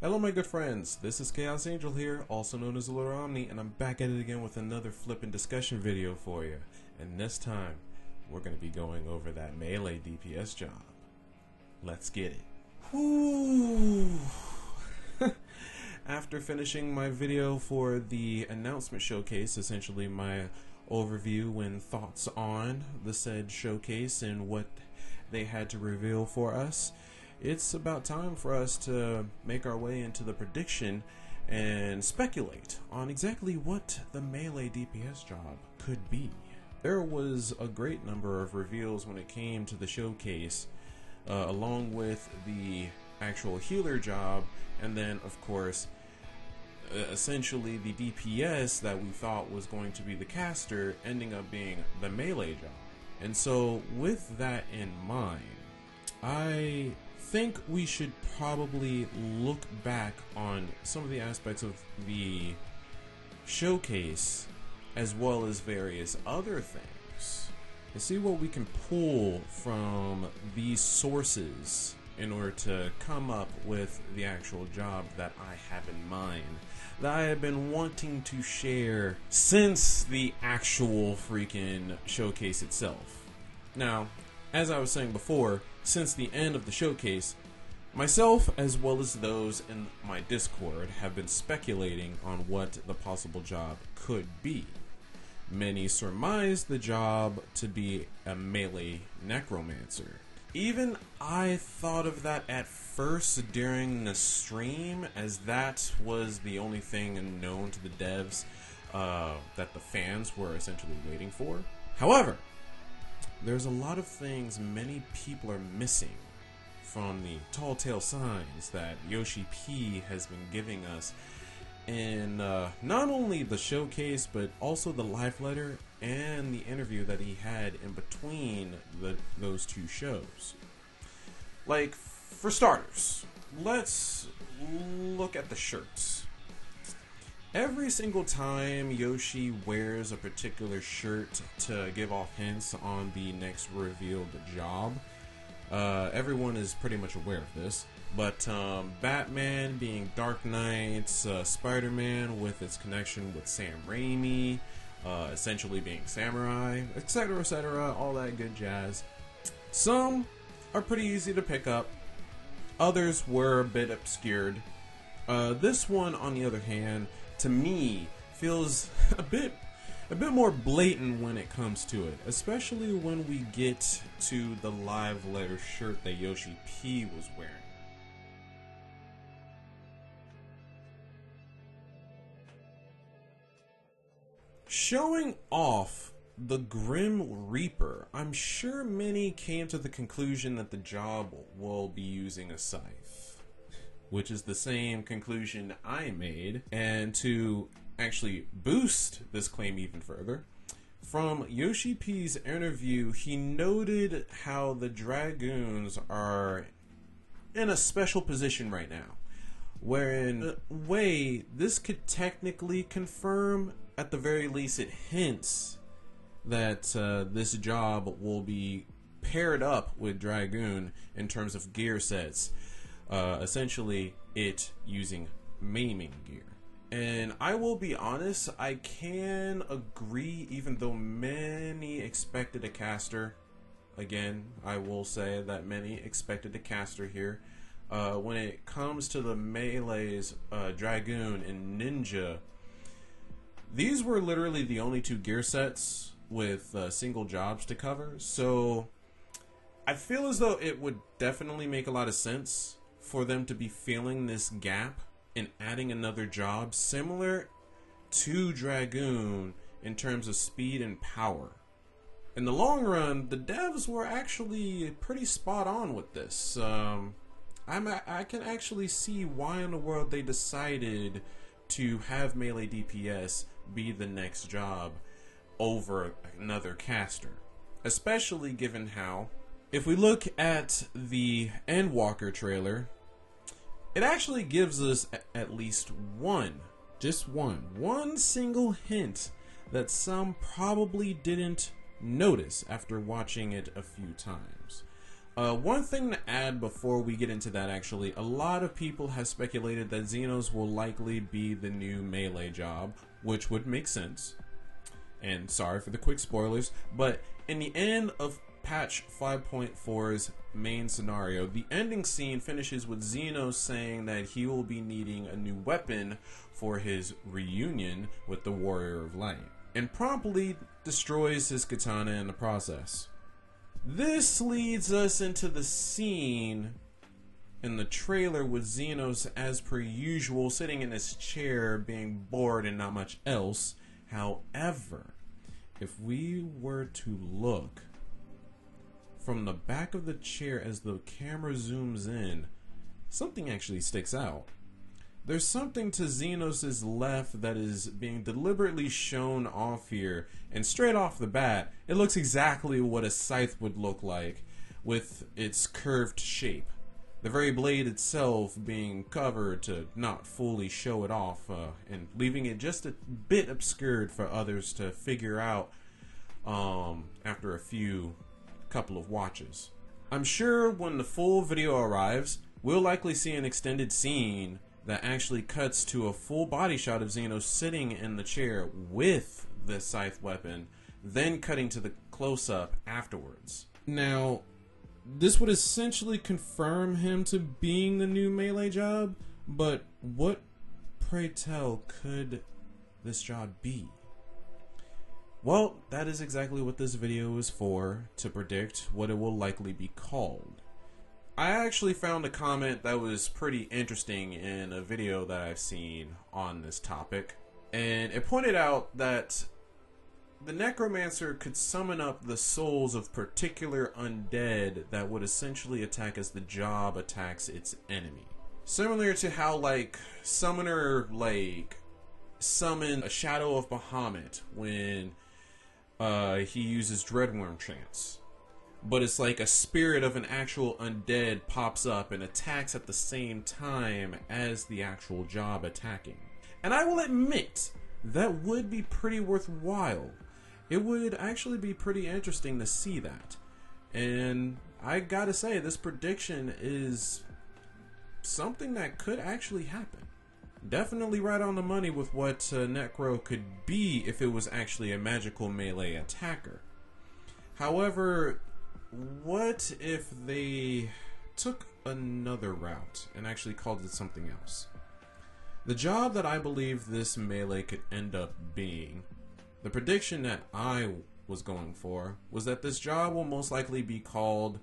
Hello my good friends, this is Chaos Angel here, also known as the Lord Omni, and I'm back at it again with another flippin' discussion video for you. And this time, we're going to be going over that Melee DPS job. Let's get it. Whew. After finishing my video for the announcement showcase, essentially my overview and thoughts on the said showcase and what they had to reveal for us, it's about time for us to make our way into the prediction and speculate on exactly what the Melee DPS job could be. There was a great number of reveals when it came to the showcase, along with the actual healer job, and then of course essentially the DPS that we thought was going to be the caster ending up being the melee job. And so with that in mind, I think we should probably look back on some of the aspects of the showcase as well as various other things and see what we can pull from these sources in order to come up with the actual job that I have in mind, that I have been wanting to share since the actual freaking showcase itself. Now, as I was saying before, since the end of the showcase, myself as well as those in my Discord have been speculating on what the possible job could be. Many surmised the job to be a melee necromancer. Even I thought of that at first during the stream, as that was the only thing known to the devs that the fans were essentially waiting for. However, there's a lot of things many people are missing from the tall tale signs that Yoshi P has been giving us in not only the showcase but also the live letter and the interview that he had in between those two shows. Like, for starters, let's look at the shirts. Every single time Yoshi wears a particular shirt to give off hints on the next revealed job, everyone is pretty much aware of this, but Batman being Dark Knight, Spider-Man with its connection with Sam Raimi, essentially being Samurai, etc., all that good jazz. Some are pretty easy to pick up, others were a bit obscured. This one, on the other hand, to me, feels a bit more blatant when it comes to it, especially when we get to the live letter shirt that Yoshi P was wearing. Showing off the Grim Reaper, I'm sure many came to the conclusion that the job will be using a scythe, which is the same conclusion I made. And to actually boost this claim even further, from Yoshi P's interview, he noted how the Dragoons are in a special position right now, wherein in a way this could technically confirm, at the very least it hints, that this job will be paired up with Dragoon in terms of gear sets, essentially it using maiming gear. And I will be honest, I can agree, even though many expected a caster. Again, I will say that many expected a caster here. When it comes to the melees, Dragoon and Ninja, these were literally the only two gear sets with single jobs to cover. So I feel as though it would definitely make a lot of sense for them to be filling this gap and adding another job similar to Dragoon in terms of speed and power. In the long run, the devs were actually pretty spot on with this. I can actually see why in the world they decided to have Melee DPS be the next job over another caster. Especially given how, if we look at the Endwalker trailer, it actually gives us at least just one single hint that some probably didn't notice after watching it a few times. One thing to add before we get into that, actually, a lot of people have speculated that Xenos will likely be the new Melee job, which would make sense. And sorry for the quick spoilers, but in the end of patch 5.4's main scenario, the ending scene finishes with Xenos saying that he will be needing a new weapon for his reunion with the Warrior of Light, and promptly destroys his katana in the process. This leads us into the scene in the trailer with Xenos, as per usual, sitting in his chair being bored and not much else. However, if we were to look from the back of the chair as the camera zooms in, something actually sticks out. There's something to Xenos' left that is being deliberately shown off here, and straight off the bat, it looks exactly what a scythe would look like with its curved shape. The very blade itself being covered to not fully show it off, and leaving it just a bit obscured for others to figure out after a couple of watches. I'm sure when the full video arrives, we'll likely see an extended scene that actually cuts to a full body shot of Xenos sitting in the chair with the scythe weapon, then cutting to the close-up afterwards. Now, this would essentially confirm him to being the new Melee job, but what, pray tell, could this job be? Well, that is exactly what this video is for, to predict what it will likely be called. I actually found a comment that was pretty interesting in a video that I've seen on this topic, and it pointed out that the necromancer could summon up the souls of particular undead that would essentially attack as the job attacks its enemy. Similar to how summoner summon a Shadow of Bahamut when he uses Dreadworm chants. But it's like a spirit of an actual undead pops up and attacks at the same time as the actual job attacking. And I will admit, that would be pretty worthwhile. It would actually be pretty interesting to see that. And I gotta say, this prediction is something that could actually happen. Definitely right on the money with what Necro could be if it was actually a magical melee attacker. However, what if they took another route and actually called it something else? The job that I believe this melee could end up being, the prediction that I was going for, was that this job will most likely be called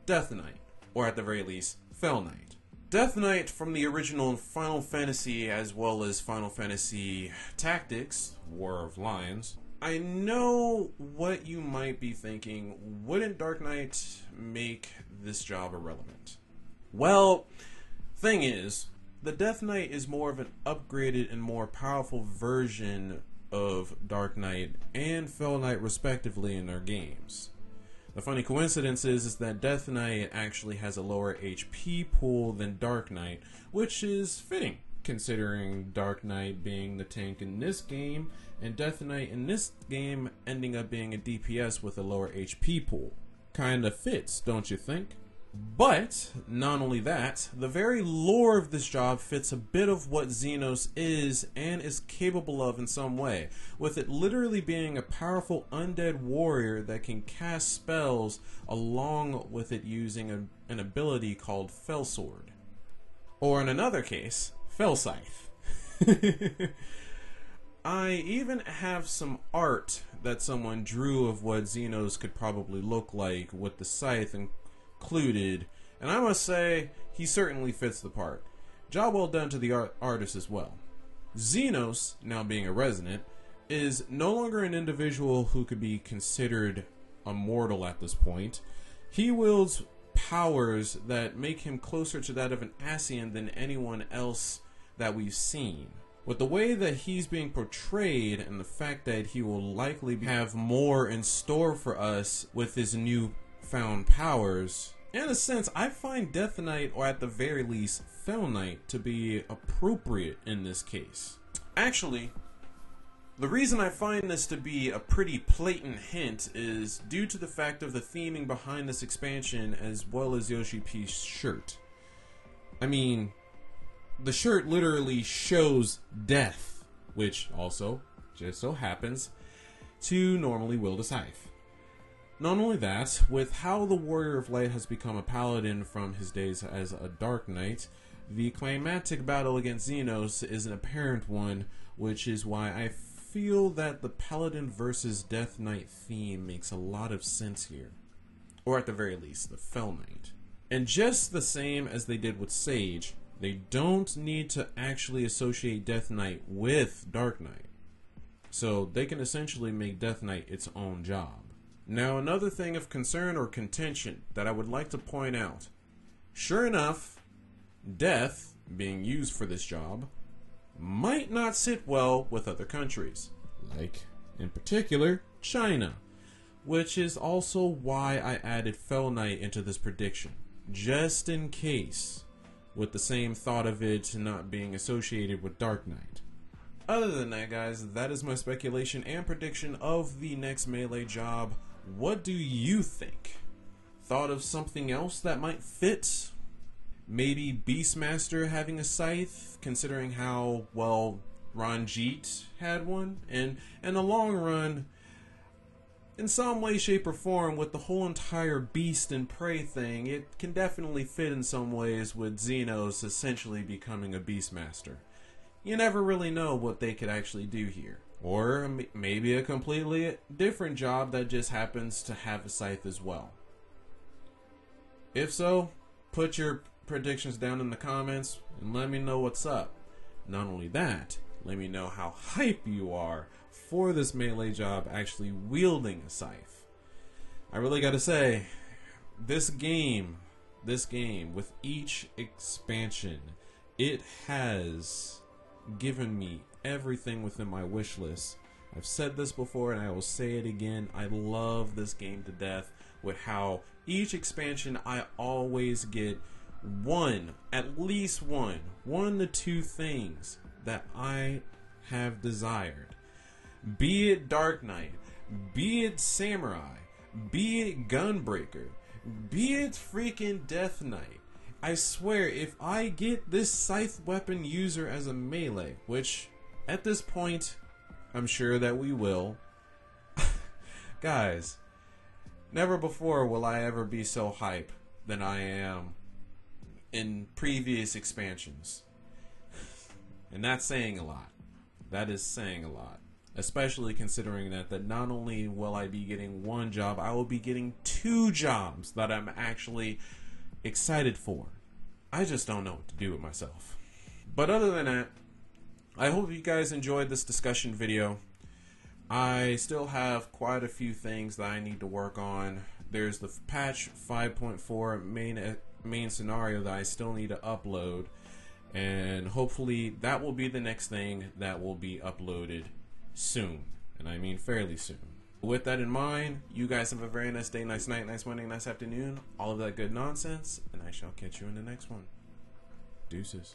Death Knight, or at the very least, Fell Knight. Death Knight from the original Final Fantasy as well as Final Fantasy Tactics, War of Lions. I know what you might be thinking, wouldn't Dark Knight make this job irrelevant? Well, thing is, the Death Knight is more of an upgraded and more powerful version of Dark Knight and Fell Knight respectively in their games. The funny coincidence is that Death Knight actually has a lower HP pool than Dark Knight, which is fitting, considering Dark Knight being the tank in this game, and Death Knight in this game ending up being a DPS with a lower HP pool. Kinda fits, don't you think? But, not only that, the very lore of this job fits a bit of what Xenos is and is capable of in some way, with it literally being a powerful undead warrior that can cast spells along with it using an ability called Fell Sword. Or in another case, Fell Scythe. I even have some art that someone drew of what Xenos could probably look like with the scythe included, and I must say, he certainly fits the part. Job well done to the artist as well. Xenos, now being a resident, is no longer an individual who could be considered immortal at this point. He wields powers that make him closer to that of an Ascian than anyone else that we've seen. With the way that he's being portrayed and the fact that he will likely have more in store for us with his newfound powers, in a sense, I find Death Knight, or at the very least Fell Knight, to be appropriate in this case. Actually, The reason I find this to be a pretty blatant hint is due to the fact of the theming behind this expansion as well as Yoshi P's shirt. I mean, the shirt literally shows death, which also just so happens to normally wield a scythe. Not only that, with how the Warrior of Light has become a paladin from his days as a Dark Knight, the climatic battle against Xenos is an apparent one, which is why I feel that the Paladin versus Death Knight theme makes a lot of sense here. Or at the very least, the Fell Knight. And just the same as they did with Sage, they don't need to actually associate Death Knight with Dark Knight. So they can essentially make Death Knight its own job. Now, another thing of concern or contention that I would like to point out. Sure enough, Death, being used for this job, might not sit well with other countries. Like, in particular, China. Which is also why I added Fell Knight into this prediction. Just in case. With the same thought of it not being associated with Dark Knight. Other than that, guys, that is my speculation and prediction of the next Melee job. What do you think? Thought of something else that might fit? Maybe Beastmaster having a scythe, considering how, well, Ranjit had one? And in the long run, in some way, shape, or form, with the whole entire beast and prey thing, it can definitely fit in some ways with Xenos essentially becoming a Beastmaster. You never really know what they could actually do here. Or maybe a completely different job that just happens to have a scythe as well. If so, put your predictions down in the comments and let me know what's up. Not only that, let me know how hype you are for this Melee job actually wielding a scythe. I really gotta say, this game with each expansion, it has given me everything within my wish list. I've said this before and I will say it again. I love this game to death with how each expansion I always get at least one to two things that I have desired. Be it Dark Knight, be it Samurai, be it Gunbreaker, be it freaking Death Knight. I swear, if I get this scythe weapon user as a melee, which at this point, I'm sure that we will. Guys, never before will I ever be so hype than I am in previous expansions. And that's saying a lot. That is saying a lot. Especially considering that not only will I be getting one job, I will be getting two jobs that I'm actually excited for. I just don't know what to do with myself. But other than that, I hope you guys enjoyed this discussion video. I still have quite a few things that I need to work on. There's the patch 5.4 main scenario that I still need to upload, and hopefully that will be the next thing that will be uploaded soon, and I mean fairly soon. With that in mind, you guys have a very nice day, nice night, nice morning, nice afternoon, all of that good nonsense, and I shall catch you in the next one. Deuces.